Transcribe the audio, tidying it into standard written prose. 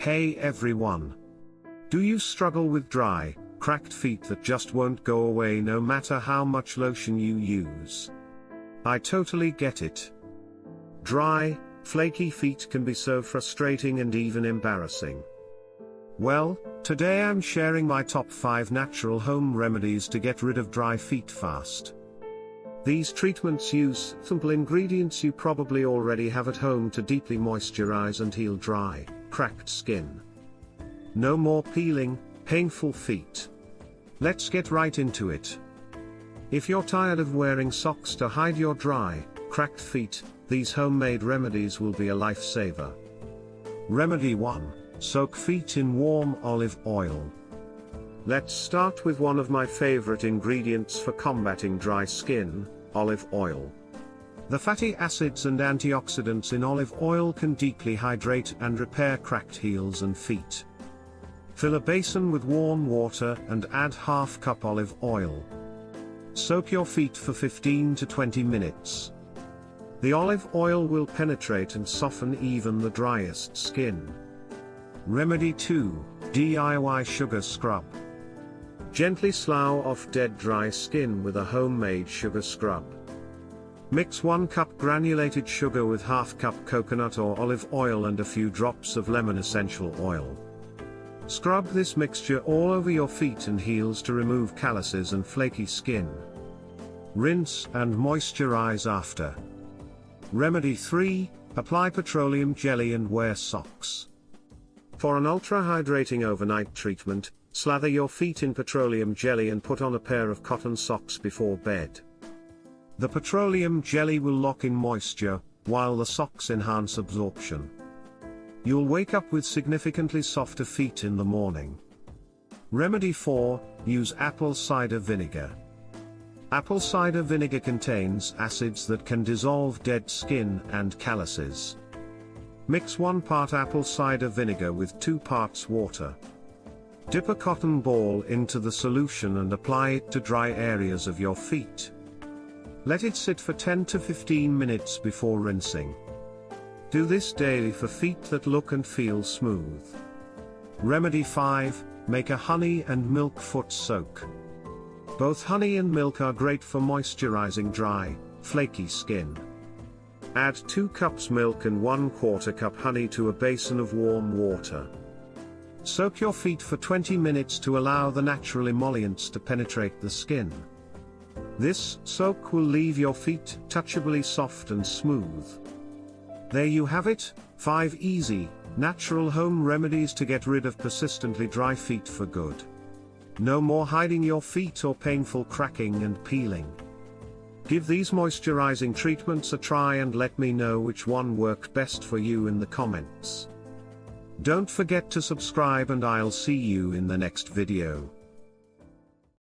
Hey everyone! Do you struggle with dry, cracked feet that just won't go away no matter how much lotion you use? I totally get it. Dry, flaky feet can be so frustrating and even embarrassing. Well, today I'm sharing my top 5 natural home remedies to get rid of dry feet fast. These treatments use simple ingredients you probably already have at home to deeply moisturize and heal dry, cracked skin. No more peeling, painful feet. Let's get right into it. If you're tired of wearing socks to hide your dry, cracked feet, these homemade remedies will be a lifesaver. Remedy 1. Soak feet in warm olive oil. Let's start with one of my favorite ingredients for combating dry skin, olive oil. The fatty acids and antioxidants in olive oil can deeply hydrate and repair cracked heels and feet. Fill a basin with warm water and add ½ cup olive oil. Soak your feet for 15 to 20 minutes. The olive oil will penetrate and soften even the driest skin. Remedy 2. DIY sugar scrub. Gently slough off dead dry skin with a homemade sugar scrub. Mix 1 cup granulated sugar with ½ cup coconut or olive oil and a few drops of lemon essential oil. Scrub this mixture all over your feet and heels to remove calluses and flaky skin. Rinse and moisturize after. Remedy 3. Apply petroleum jelly and wear socks. For an ultra-hydrating overnight treatment, slather your feet in petroleum jelly and put on a pair of cotton socks before bed. The petroleum jelly will lock in moisture, while the socks enhance absorption. You'll wake up with significantly softer feet in the morning. Remedy 4. Use apple cider vinegar. Apple cider vinegar contains acids that can dissolve dead skin and calluses. Mix 1 part apple cider vinegar with 2 parts water. Dip a cotton ball into the solution and apply it to dry areas of your feet. Let it sit for 10 to 15 minutes before rinsing. Do this daily for feet that look and feel smooth. Remedy 5. Make a honey and milk foot soak. Both honey and milk are great for moisturizing dry, flaky skin. Add 2 cups milk and 1/4 cup honey to a basin of warm water. Soak your feet for 20 minutes to allow the natural emollients to penetrate the skin. This soak will leave your feet touchably soft and smooth. There you have it, 5 easy, natural home remedies to get rid of persistently dry feet for good. No more hiding your feet or painful cracking and peeling. Give these moisturizing treatments a try and let me know which one worked best for you in the comments. Don't forget to subscribe and I'll see you in the next video.